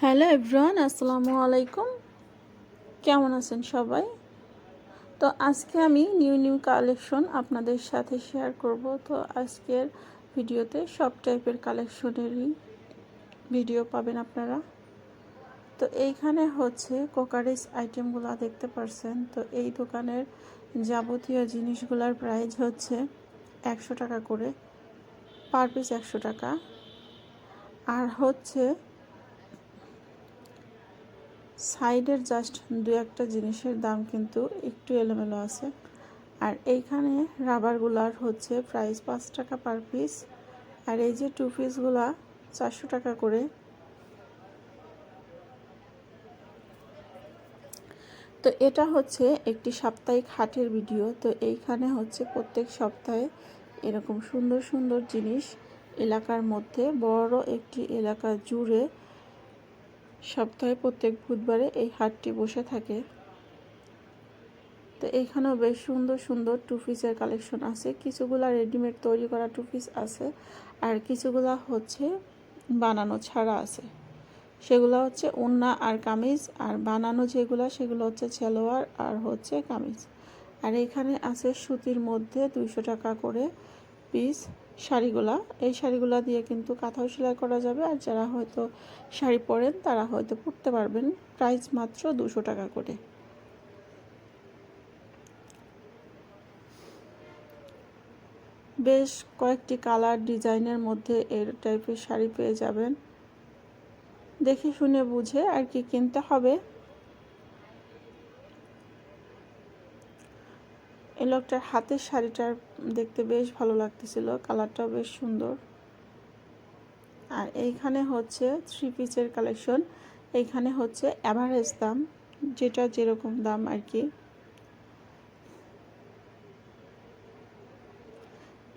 Hello everyone, আসসালামু আলাইকুম। কেমন আছেন সবাই? তো আজকে আমি নিউ কালেকশন আপনাদের সাথে শেয়ার করব। তো আজকের ভিডিওতে সব টাইপের কালেকশনেরই ভিডিও পাবেন আপনারা। তো এইখানে হচ্ছে কোকারিজ আইটেমগুলো দেখতে পারছেন। তো এই দোকানের যাবতীয় জিনিসগুলোর প্রাইস হচ্ছে 100 টাকা করে, পার পিস 100 টাকা। আর হচ্ছে সাইডের জাস্ট দু একটা জিনিসের দাম কিন্তু একটু এলোমেলো আছে। আর এইখানে রাবারগুলার হচ্ছে প্রাইস 5 টাকা পার পিস। আর এই যে টু পিসগুলা 400 টাকা করে। তো এটা হচ্ছে একটি সাপ্তাহিক হাটের ভিডিও। তো এইখানে হচ্ছে প্রত্যেক সপ্তাহে এরকম সুন্দর সুন্দর জিনিস এলাকার মধ্যে, বড় একটি এলাকা জুড়ে সপ্তাহে প্রত্যেক বুধবারে এই হাটটি বসে থাকে। তো এইখানেও বেশ সুন্দর সুন্দর টু পিসের কালেকশন আছে। কিছুগুলা রেডিমেড তৈরি করা টু পিস আছে, আর কিছুগুলা হচ্ছে বানানো ছাড়া আছে। সেগুলো হচ্ছে ওড়না আর কামিজ, আর বানানো যেগুলো সেগুলো হচ্ছে সালোয়ার আর হচ্ছে কামিজ। আর এখানে আছে সুতির মধ্যে 200 টাকা করে পিস শাড়িগুলা। এই শাড়িগুলা দিয়ে কিন্তু কাঁথাও সেলাই করা যাবে, আর যারা হয়তো শাড়ি পরেন তারা হয়তো পরতে পারবেন। প্রাইস মাত্র 200 টাকা করে। বেশ কয়েকটি কালার ডিজাইনের মধ্যে এর টাইপের শাড়ি পেয়ে যাবেন। দেখে শুনে বুঝে আর কি কিনতে হবে। এই লোকটার হাতের শাড়িটার দেখতে বেশ ভালো লাগতেছিল, কালারটাও বেশ সুন্দর। আর এইখানে হচ্ছে থ্রি পিসের কালেকশন। এইখানে হচ্ছে অ্যাভারেজ দাম, যেটা যেরকম দাম আর কি।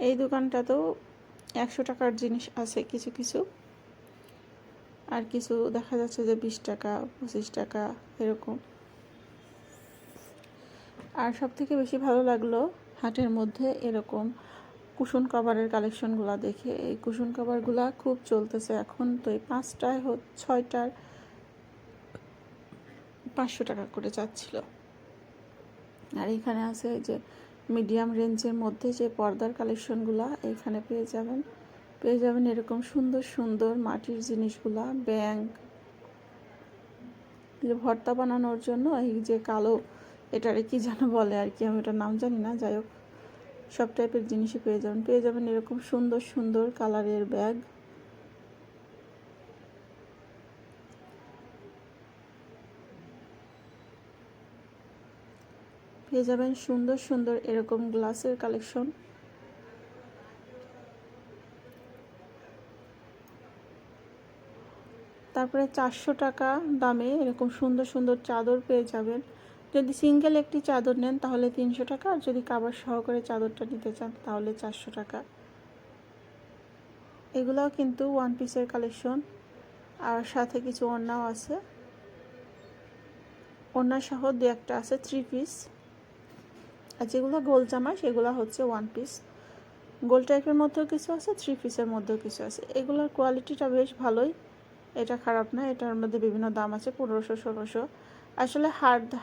এই দোকানটাতেও 100 টাকার জিনিস আছে কিছু কিছু, আর কিছু দেখা যাচ্ছে যে 20 টাকা 25 টাকা এরকম। আর সব থেকে বেশি ভালো লাগলো হাটের মধ্যে এরকম কুশন কভারের কালেকশনগুলো দেখে। এই কুশন কভারগুলো খুব চলতেছে এখন। তো এই 5টায় 6টার 500 টাকা করে যাচ্ছিল। আর এখানে আছে যে মিডিয়াম রেঞ্জের মধ্যে যে পর্দার কালেকশনগুলো এইখানে পেয়ে যাবেন এরকম সুন্দর সুন্দর মাটির জিনিসগুলা, ব্যাংক, যে ভর্তা বানানোর জন্য এই যে কালো, এটারে কি যেন বলে আর কি, আমি এটার নাম জানি না। যাই হোক, সব টাইপের জিনিসই পেয়ে যাবেন এরকম সুন্দর সুন্দর কালারের ব্যাগ। পেয়ে যাবেন সুন্দর সুন্দর এরকম গ্লাসের কালেকশন। তারপরে 400 টাকা দামে এরকম সুন্দর সুন্দর চাদর পেয়ে যাবেন। যদি সিঙ্গেল একটি চাদর নেন তাহলে 300 টাকা, আর যদি কাভার সহকারে চাদরটা নিতে চান তাহলে 400 টাকা। এগুলোও কিন্তু ওয়ান পিসের কালেকশন, আর সাথে কিছু ওড়নাও আছে। ওড়না সহ দু একটা আছে থ্রি পিস, আর যেগুলো গোল জামা সেগুলো হচ্ছে ওয়ান পিস। গোল টাইপের মধ্যেও কিছু আছে, থ্রি পিসের মধ্যেও কিছু আছে। এগুলোর কোয়ালিটিটা বেশ ভালোই, এটা খারাপ না। এটার মধ্যে বিভিন্ন দাম আছে, 1500 1600। আসলে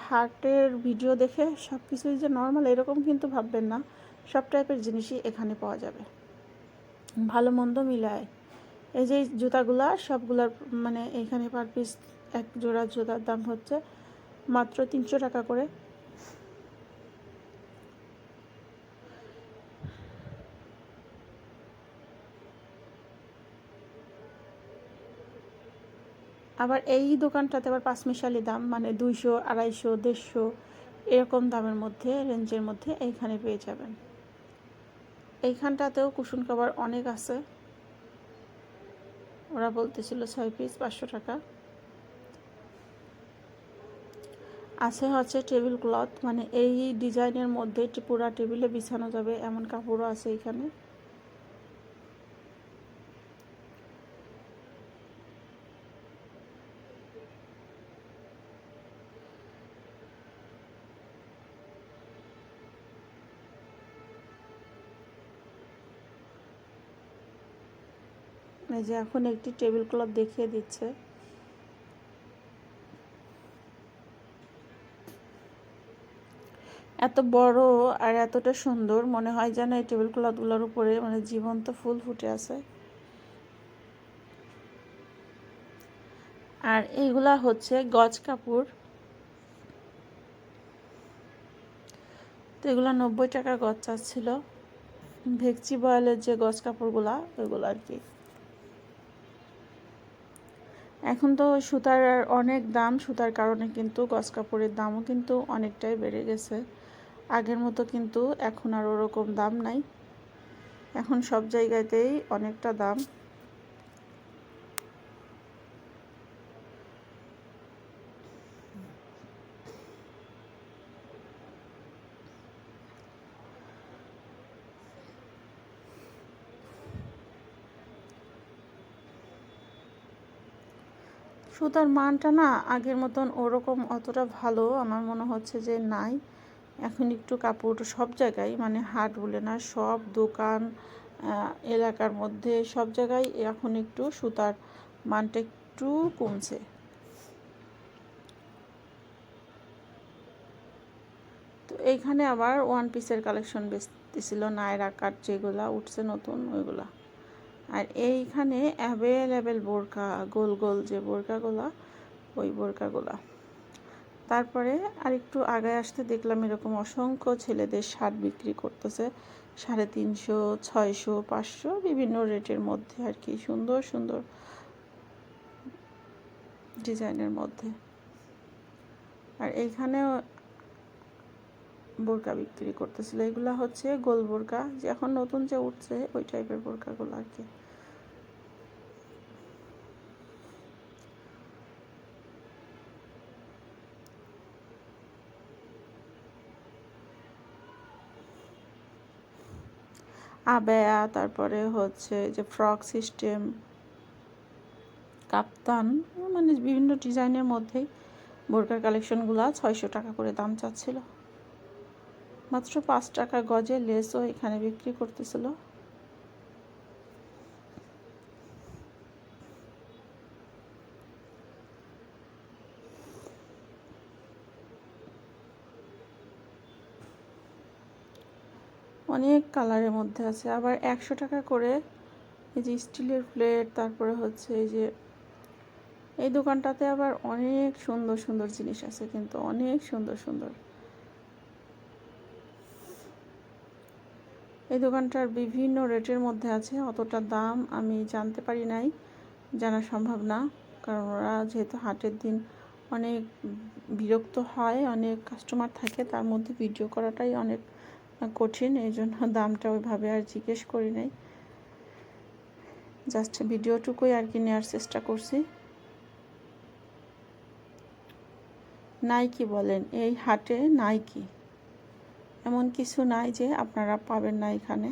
হাটের ভিডিও দেখে সব কিছুই যে নর্মাল এরকম কিন্তু ভাববেন না। সব টাইপের জিনিসই এখানে পাওয়া যাবে, ভালো মন্দ মিলায়। এই যে জুতাগুলা সবগুলার মানে এখানে পার পিস এক জোড়া জুতার দাম হচ্ছে মাত্র 300 টাকা করে। আবার এই দোকানটাতে আবার পাঁচমিশালি দাম, মানে 200 250 150 এরকম দামের মধ্যে, রেঞ্জের মধ্যে এইখানে পেয়ে যাবেন। এইখানটাতেও কুশন কভার অনেক আছে। ওরা বলতেছিল 6 পিস 500 টাকা। আছে হচ্ছে টেবিল ক্লথ, মানে এই ডিজাইনের মধ্যে পুরা টেবিলে বিছানো যাবে এমন কাপড়ও আছে এখানে। এই যে এখন একটি টেবিল ক্লথ দেখিয়ে দিচ্ছে। এত বড় আর এতটা সুন্দর, মনে হয় যেন এই টেবিল ক্লথগুলোর উপরে মানে জীবন্ত ফুল ফুটে আছে। আর এইগুলা হচ্ছে গজ কাপড়, তো এগুলো 90 টাকা গজ চাচ্ছিল। ভেকচি বয়েলের যে গজ কাপড়গুলা ওইগুলো আর কি। এখন তো সুতার অনেক দাম, সুতার কারণে কিন্তু গজ কাপড়ের দামও কিন্তু অনেকটাই বেড়ে গেছে। আগের মতো কিন্তু এখন আর ওরকম দাম নাই, এখন সব জায়গাতেই অনেকটা দাম। সুতার মানটা না আগের মতন ওরকম অতটা ভালো আমার মনে হচ্ছে যে নাই। এখন একটু কাপড় সব জায়গায়, মানে হাট বলে না, সব দোকান এলাকার মধ্যে সব জায়গায় এখন একটু সুতার মানটা একটু কমছে। তো এইখানে আবার ওয়ান পিসের কালেকশন বেচতেছিল, নায়রা কাট যেগুলা উঠছে নতুন ওইগুলা। আর এইখানে অ্যাভেলেবেল বোরকা, গোল গোল যে বোরকাগুলা, ওই বোরকাগুলা। তারপরে আরেকটু আগায় আসতে দেখলাম এরকম অসংখ্য ছেলেদের শার্ট বিক্রি করতেছে, 350, 600, 500 বিভিন্ন রেটের মধ্যে আর কি, সুন্দর সুন্দর ডিজাইনের মধ্যে। আর এইখানেও বোরকা বিক্রি করতেছিল, এগুলা হচ্ছে গোল বোরকা, যে এখন নতুন যে উঠছে ওই টাইপের বোরকাগুলো আর কি। আবেয়া, তারপরে হচ্ছে যে ফ্রক সিস্টেম, কাপ্তান, মানে বিভিন্ন ডিজাইনের মধ্যেই বোরকার কালেকশনগুলো 600 টাকা করে দাম চাচ্ছিল। মাত্র 5 টাকা গজে লেসও এখানে বিক্রি করতেছিল। অনেক কালারের মধ্যে আছে, আবার 100 টাকা করে এই যে স্টিলের প্লেট, তারপরে হচ্ছে এই যে এই দোকানটাতে আবার অনেক সুন্দর সুন্দর জিনিস আছে, কিন্তু অনেক সুন্দর সুন্দর। এই দোকানটার বিভিন্ন রেটের মধ্যে আছে, অতটা দাম আমি জানতে পারি নাই, জানা সম্ভব না, কারণ ওরা যেহেতু হাটের দিন অনেক বিরক্ত হয়, অনেক কাস্টমার থাকে, তার মধ্যে ভিডিও করাটাই অনেক কঠিন, এই জন্য দামটা ওইভাবে আর জিজ্ঞেস করি নাই, জাস্ট ভিডিওটুকুই আর কি নেওয়ার চেষ্টা করছি। নাইকি বলেন, এই হাটে নাইকি এমন কিছু নাই যে আপনারা পাবেন না এখানে।